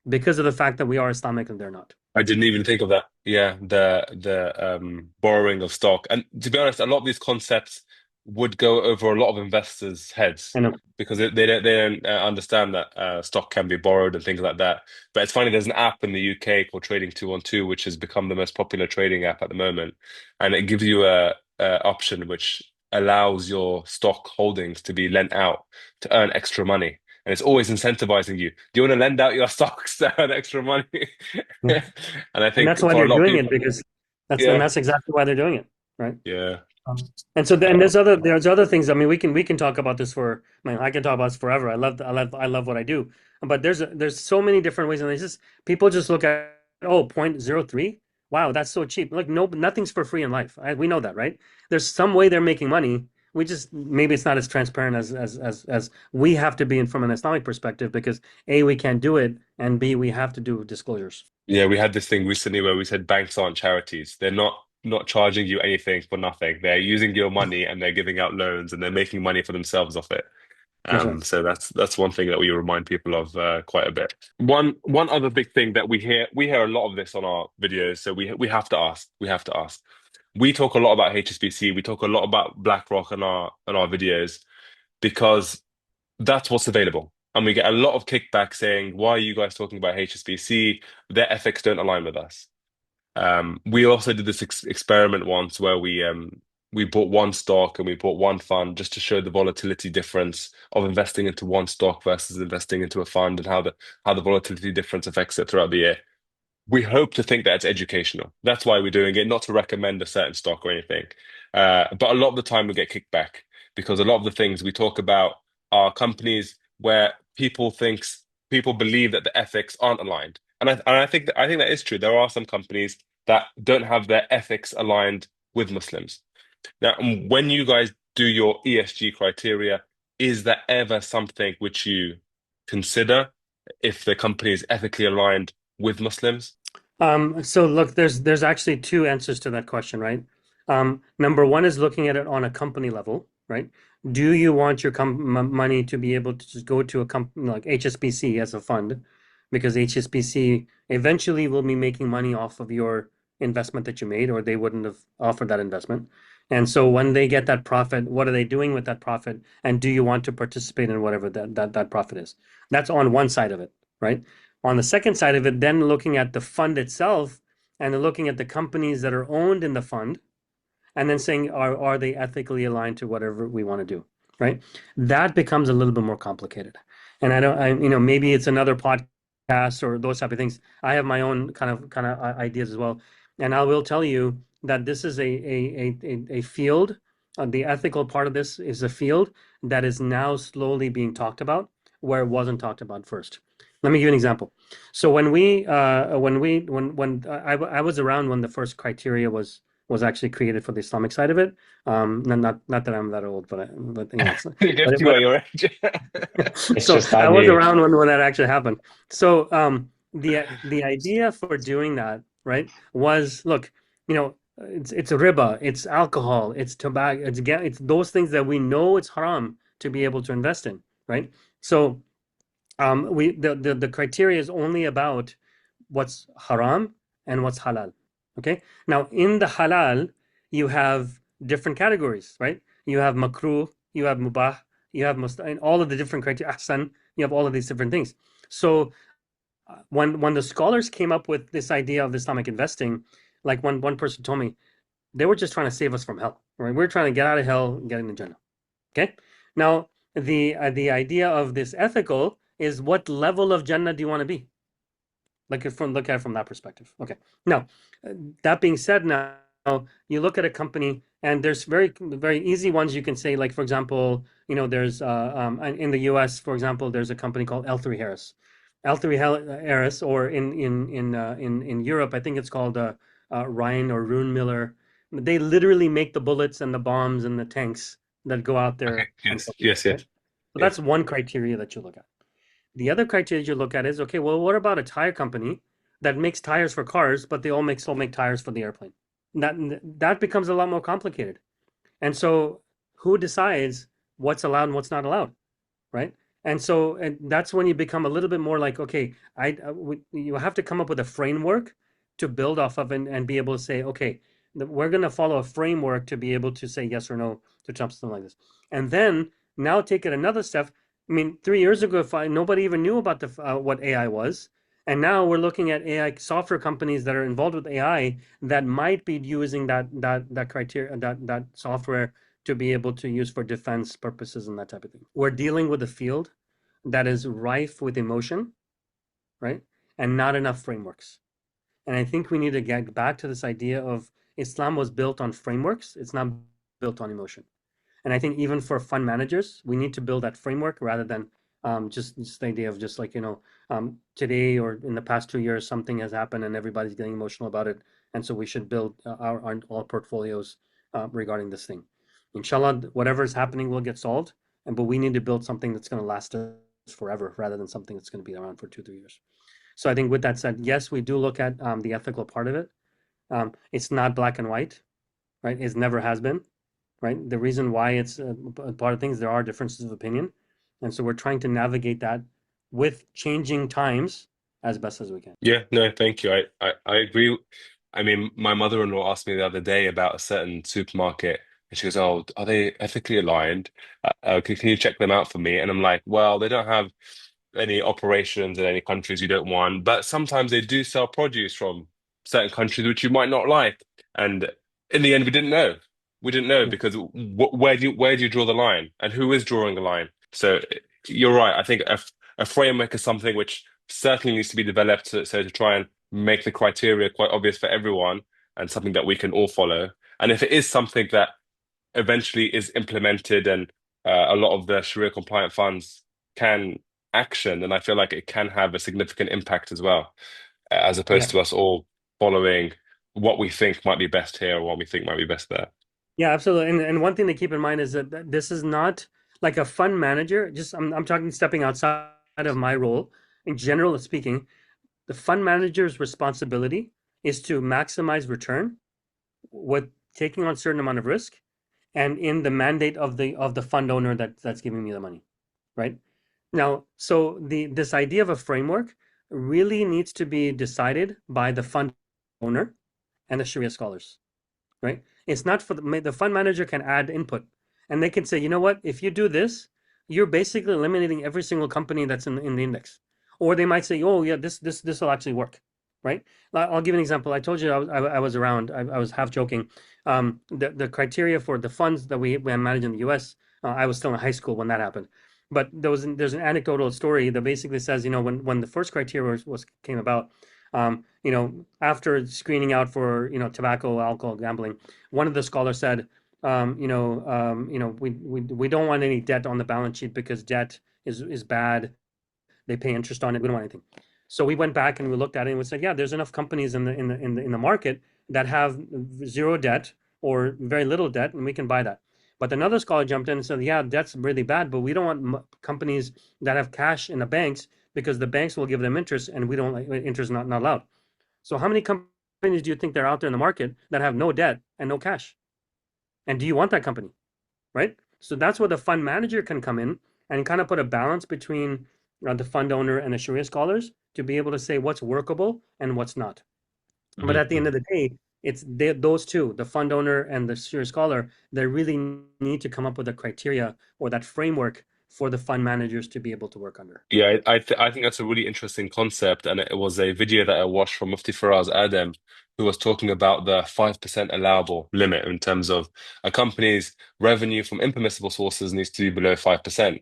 because of the fact that we are Islamic and they're not. I didn't even think of that. Yeah, the borrowing of stock. And to be honest, a lot of these concepts would go over a lot of investors' heads I know. because they don't understand that stock can be borrowed and things like that. But it's funny, there's an app in the UK called Trading 212, which has become the most popular trading app at the moment, and it gives you a option which allows your stock holdings to be lent out to earn extra money. And it's always incentivizing you. Do you want to lend out your stocks to earn extra money? Yeah. And I And think that's why for a they're lot of doing it, people, because yeah, that's exactly why they're doing it, right? yeah. And so then Uh, there's other things. I mean, we can talk about this for. I mean, I can talk about this forever. I love what I do, but there's so many different ways, and it's just people just look at, oh, 0.03. Wow, that's so cheap. Like, no, nothing's for free in life. We know that, right? There's some way they're making money, We just maybe it's not as transparent as we have to be in from an Islamic perspective because A, we can't do it, and B, we have to do disclosures. Yeah, we had this thing recently where we said banks aren't charities. They're not charging you anything for nothing. They're using your money and they're giving out loans and they're making money for themselves off it. That's right. So that's one thing that we remind people of quite a bit. One other big thing that we hear a lot of this on our videos, so we have to ask. We have to ask. We talk a lot about HSBC. We talk a lot about BlackRock on our videos because that's what's available. And we get a lot of kickback saying, why are you guys talking about HSBC? Their ethics don't align with us. We also did this experiment once where we bought one stock and we bought one fund just to show the volatility difference of investing into one stock versus investing into a fund and how the volatility difference affects it throughout the year. We hope to think that it's educational. That's why we're doing it, not to recommend a certain stock or anything. But a lot of the time we get kickback because a lot of the things we talk about are companies where people believe that the ethics aren't aligned. And I think that is true. There are some companies that don't have their ethics aligned with Muslims. Now, when you guys do your ESG criteria, is that ever something which you consider if the company is ethically aligned with Muslims? So look, there's actually two answers to that question, right? Number one is looking at it on a company level, right? Do you want your money to be able to just go to a company like HSBC as a fund? Because HSBC eventually will be making money off of your investment that you made, or they wouldn't have offered that investment. And so when they get that profit, what are they doing with that profit? And do you want to participate in whatever that profit is? That's on one side of it, right? On the second side of it, then looking at the fund itself and looking at the companies that are owned in the fund, and then saying, are they ethically aligned to whatever we want to do, right? That becomes a little bit more complicated. And maybe it's another podcast or those type of things. I have my own kind of ideas as well. And I will tell you that this is a field. The ethical part of this is a field that is now slowly being talked about, where it wasn't talked about first. Let me give you an example. So when I was around when the first criteria was actually created for the Islamic side of it. Not that I'm that old, but Just you at your age. It's so just I I was knew. around when that actually happened. So the idea for doing that, right, was look, it's riba, it's alcohol, it's tobacco, it's those things that we know it's haram to be able to invest in, right? So the criteria is only about what's haram and what's halal. Okay. Now in the halal, you have different categories, right? You have makruh, you have mubah, you have and all of the different criteria, ahsan, you have all of these different things. So when the scholars came up with this idea of Islamic investing, like one person told me, they were just trying to save us from hell, right? We're trying to get out of hell and get into Jannah. Okay. Now the idea of this ethical is what level of Jannah do you want to be? Look at it from that perspective. Okay. Now, that being said, now you look at a company, and there's very easy ones you can say. Like for example, there's in the U.S. for example, there's a company called L3 Harris, L3 Harris, or in Europe, I think it's called Ryan or Rune Miller. They literally make the bullets and the bombs and the tanks that go out Okay. there and Yes. stuff, Yes. right? Yes. So Yeah. that's one criteria that you look at. The other criteria you look at is, okay, well, what about a tire company that makes tires for cars, but they still make tires for the airplane? That becomes a lot more complicated. And so who decides what's allowed and what's not allowed, right? And that's when you become a little bit more like, okay, you have to come up with a framework to build off of and be able to say, okay, we're going to follow a framework to be able to say yes or no to something like this. And then now take it another step. I mean, 3 years ago, nobody even knew about what AI was. And now we're looking at AI software companies that are involved with AI that might be using that criteria, that software to be able to use for defense purposes and that type of thing. We're dealing with a field that is rife with emotion, right? And not enough frameworks. And I think we need to get back to this idea of Islam was built on frameworks. It's not built on emotion. And I think even for fund managers, we need to build that framework rather than just the idea of just like, today or in the past 2 years, something has happened and everybody's getting emotional about it. And so we should build all portfolios regarding this thing. Inshallah, whatever is happening will get solved, but we need to build something that's going to last us forever rather than something that's going to be around for 2, 3 years. So I think with that said, yes, we do look at the ethical part of it. It's not black and white, right? It never has been, right? The reason why it's a part of things, there are differences of opinion. And so we're trying to navigate that with changing times as best as we can. Yeah, no, thank you. I agree. I mean, my mother-in-law asked me the other day about a certain supermarket, and she goes, "Oh, are they ethically aligned? Can you check them out for me?" And I'm like, "Well, they don't have any operations in any countries you don't want, but sometimes they do sell produce from certain countries which you might not like." And in the end, we didn't know. We didn't know Yeah. because where do you draw the line, and who is drawing the line? So you're right. I think a framework is something which certainly needs to be developed so to try and make the criteria quite obvious for everyone and something that we can all follow. And if it is something that eventually is implemented and a lot of the Sharia compliant funds can action, then I feel like it can have a significant impact as well, as Yeah. opposed to us all following what we think might be best here or what we think might be best there. Yeah, absolutely. And one thing to keep in mind is that this is not like a fund manager. Just I'm talking stepping outside of my role. In general speaking, the fund manager's responsibility is to maximize return with taking on a certain amount of risk and in the mandate of the fund owner that's giving me the money, right? Now, so this idea of a framework really needs to be decided by the fund owner and the Sharia scholars, right? It's not for the fund manager can add input and they can say, you know what, if you do this, you're basically eliminating every single company that's in the index. Or they might say, oh yeah, this will actually work, right? I'll give an example. I told you I was around. I was half joking. The criteria for the funds that we manage in the U.S. I was still in high school when that happened. But there's an anecdotal story that basically says, when the first criteria was came about, after screening out for, tobacco, alcohol, gambling, one of the scholars said, we don't want any debt on the balance sheet because debt is bad. They pay interest on it. We don't want anything. So we went back and we looked at it and we said, yeah, there's enough companies in the market that have zero debt or very little debt, and we can buy that. But another scholar jumped in and said, yeah, debt's really bad, but we don't want companies that have cash in the banks because the banks will give them interest, and we don't like interest not allowed. So how many companies do you think there are out there in the market that have no debt and no cash? And do you want that company? Right? So that's where the fund manager can come in and kind of put a balance between the fund owner and the Sharia scholars to be able to say what's workable and what's not. But at the end of the day, it's those two, the fund owner and the Sharia scholar, they really need to come up with a criteria or that framework for the fund managers to be able to work under. Yeah, I think that's a really interesting concept, and it was a video that I watched from Mufti Faraz Adam, who was talking about the 5% allowable limit in terms of a company's revenue from impermissible sources needs to be below 5%.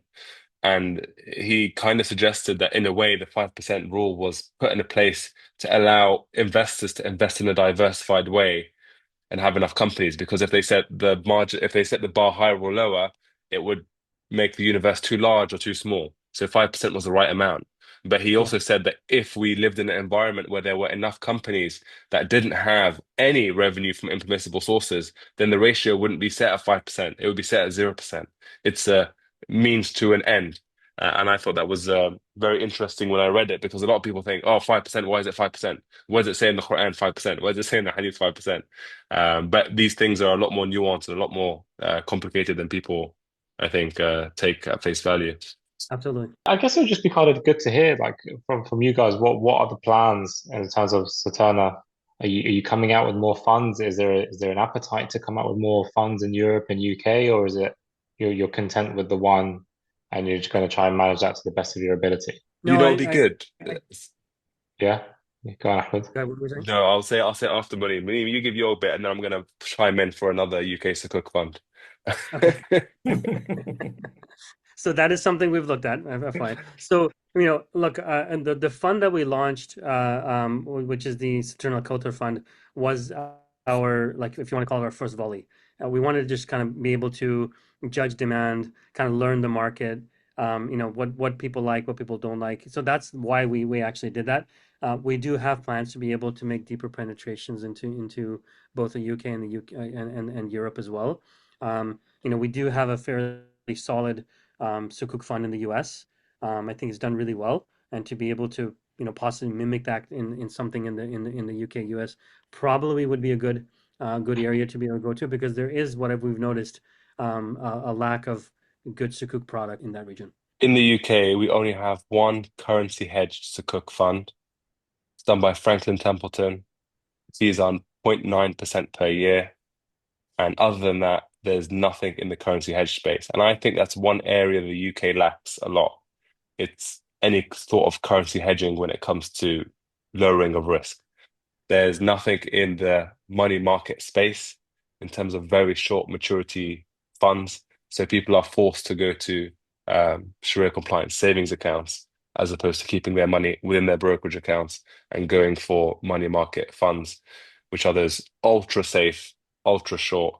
And he kind of suggested that in a way, the 5% rule was put into place to allow investors to invest in a diversified way and have enough companies, because if they set the bar higher or lower, it would make the universe too large or too small. So 5% was the right amount. But he Yeah. also said that if we lived in an environment where there were enough companies that didn't have any revenue from impermissible sources, then the ratio wouldn't be set at 5%. It would be set at 0%. It's a means to an end. And I thought that was very interesting when I read it, because a lot of people think, oh, 5%, why is it 5%? Where does it say in the Quran 5%? Where does it say in the Hadith 5%? But these things are a lot more nuanced and a lot more complicated than people, I think, take at face value. Absolutely. I guess it would just be kind of good to hear, like from you guys, what are the plans in terms of Saturna? Are you coming out with more funds? Is there an appetite to come out with more funds in Europe and UK, or is it you're content with the one and you're just going to try and manage that to the best of your ability? You No, know, it'd be good. Yeah, go on, Ahmed. what were you saying? No, I'll say after money. You give your bit, and then I'm gonna chime in for another UK Sukuk fund. Okay. So that is something we've looked at, FYI. So, look, and the fund that we launched, which is the Saturna Capital fund, was our, like, if you want to call it, our first volley. We wanted to just kind of be able to judge demand, kind of learn the market, what people like, what people don't like. So that's why we actually did that. We do have plans to be able to make deeper penetrations into both the UK and the UK and Europe as well. We do have a fairly solid Sukuk fund in the US. I think it's done really well, and to be able to possibly mimic that in something in the UK US probably would be a good area to be able to go to, because there is what we've noticed, a lack of good Sukuk product in that region. In the UK, we only have one currency hedged Sukuk fund. It's done by Franklin Templeton. Fees on 0.9% per year. And other than that, there's nothing in the currency hedge space. And I think that's one area the UK lacks a lot. It's any sort of currency hedging when it comes to lowering of risk. There's nothing in the money market space in terms of very short maturity funds. So people are forced to go to Sharia-compliant savings accounts as opposed to keeping their money within their brokerage accounts and going for money market funds, which are those ultra safe, ultra short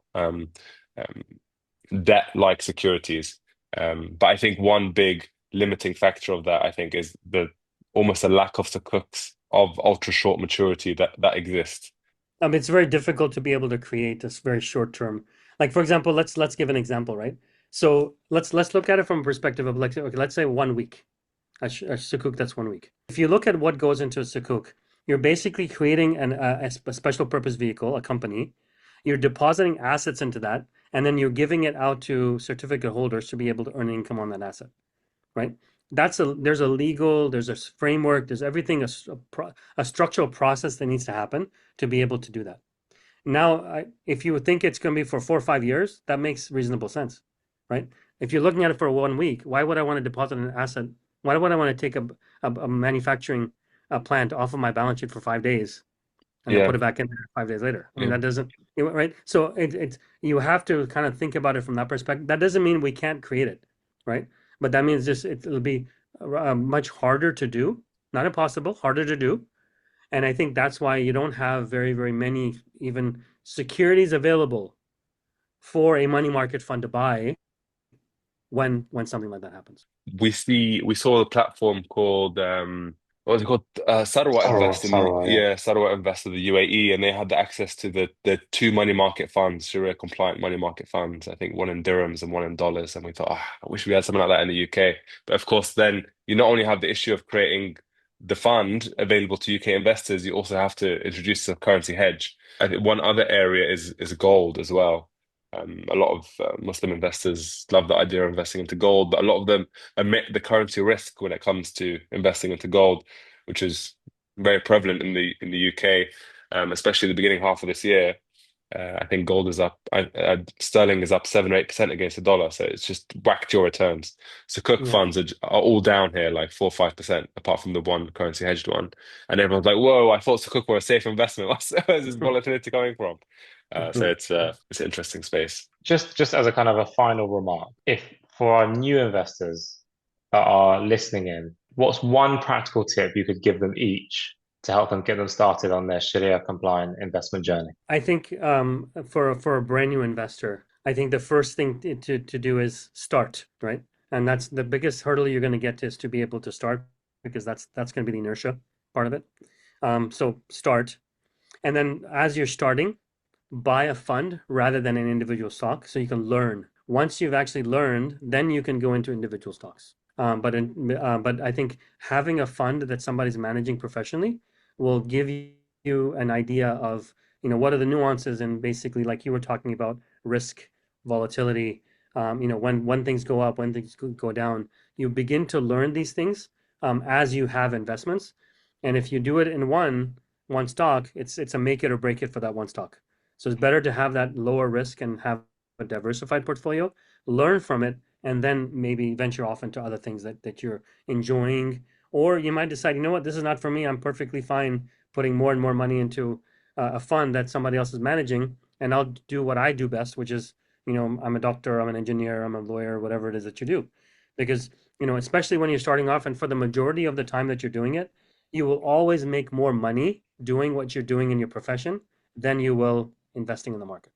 debt-like securities. But I think one big limiting factor of that, I think, is almost a lack of sukuks of ultra short maturity that exists. It's very difficult to be able to create this very short term. Like, for example, let's give an example, right? So let's look at it from a perspective of, like, okay, let's say 1 week, a sukuk that's 1 week. If you look at what goes into a sukuk, you're basically creating a special purpose vehicle, a company. You're depositing assets into that, and then you're giving it out to certificate holders to be able to earn income on that asset, right? There's a legal, there's a framework, there's everything, a structural process that needs to happen to be able to do that. Now, if you think it's going to be for 4 or 5 years, that makes reasonable sense, right? If you're looking at it for 1 week, why would I want to deposit an asset? Why would I want to take a manufacturing plant off of my balance sheet for 5 days and then put it back in there 5 days later? I mean, that doesn't, right? So you have to kind of think about it from that perspective. That doesn't mean we can't create it, right? But that means just it'll be much harder to do, not impossible, harder to do. And I think that's why you don't have very, very many even securities available for a money market fund to buy when something like that happens. We saw a platform called what was it called? Sarwa Invest in Sarwa Invest of the UAE, and they had the access to the two money market funds, Sharia-compliant money market funds. I think one in dirhams and one in dollars. And we thought, I wish we had something like that in the UK. But of course, then you not only have the issue of creating the fund available to UK investors, you also have to introduce a currency hedge. I think one other area is gold as well. A lot of Muslim investors love the idea of investing into gold, but a lot of them omit the currency risk when it comes to investing into gold, which is very prevalent in the UK, especially the beginning half of this year. I think gold is up, sterling is up 7 or 8% against the dollar, so it's just whacked your returns. So Cook funds are all down here, like 4 or 5%, apart from the one currency hedged one. And everyone's like, "Whoa, I thought Sukuk were a safe investment. Where's this volatility coming from?" So it's an interesting space. Just as a kind of a final remark, if for our new investors that are listening in, what's one practical tip you could give them each to help them get them started on their Sharia-compliant investment journey? I think for a brand new investor, I think the first thing to do is start, right? And that's the biggest hurdle you're going to get to, is to be able to start, because that's going to be the inertia part of it. So start. And then as you're starting, buy a fund rather than an individual stock, so you can learn. Once you've actually learned, then you can go into individual stocks. But I think having a fund that somebody's managing professionally will give you an idea of what are the nuances, and basically, like you were talking about, risk, volatility, when things go up, when things go down. You begin to learn these things as you have investments. And if you do it in one stock, it's a make it or break it for that one stock. So it's better to have that lower risk and have a diversified portfolio, learn from it, and then maybe venture off into other things that you're enjoying. Or you might decide, you know what, this is not for me. I'm perfectly fine putting more and more money into a fund that somebody else is managing, and I'll do what I do best, which is, I'm a doctor, I'm an engineer, I'm a lawyer, whatever it is that you do. Because, especially when you're starting off, and for the majority of the time that you're doing it, you will always make more money doing what you're doing in your profession than you will investing in the market.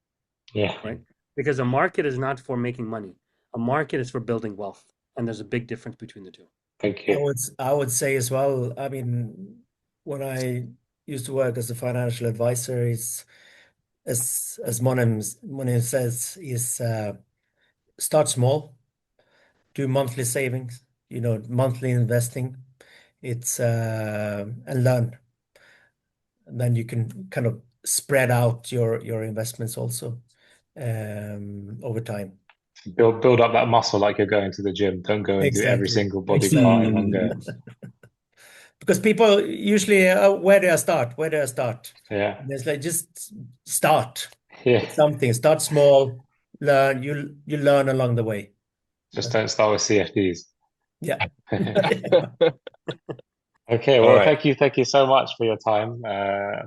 Yeah. Right? Because a market is not for making money. A market is for building wealth. And there's a big difference between the two. Thank you. I would say as well, I mean, when I used to work as a financial advisor, as Monem says, is start small, do monthly savings, monthly investing. It's and learn. And then you can kind of spread out your investments also over time. Build up that muscle like you're going to the gym. Don't go and do every Exactly. single body part in one go. Because people usually, where do I start? Where do I start? Yeah. And it's like, just start Yeah. with something. Start small, learn. You learn along the way. Just don't start with CFDs. Yeah. Okay, All well, right. thank you so much for your time,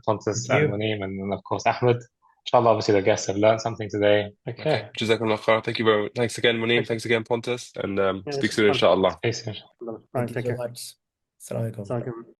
Pontus Thank and you. Monem, and of course Ahmed. Inshallah, obviously the guests have learned something today. Okay, Okay. Jazakallah khair. Thank you very much. Thanks again, Monem. Thanks again, Pontus. And Yeah, speak this is soon, fun. inshallah. peace. All right, Thank you take so care. much. Assalamu alaikum. Assalamu alaikum.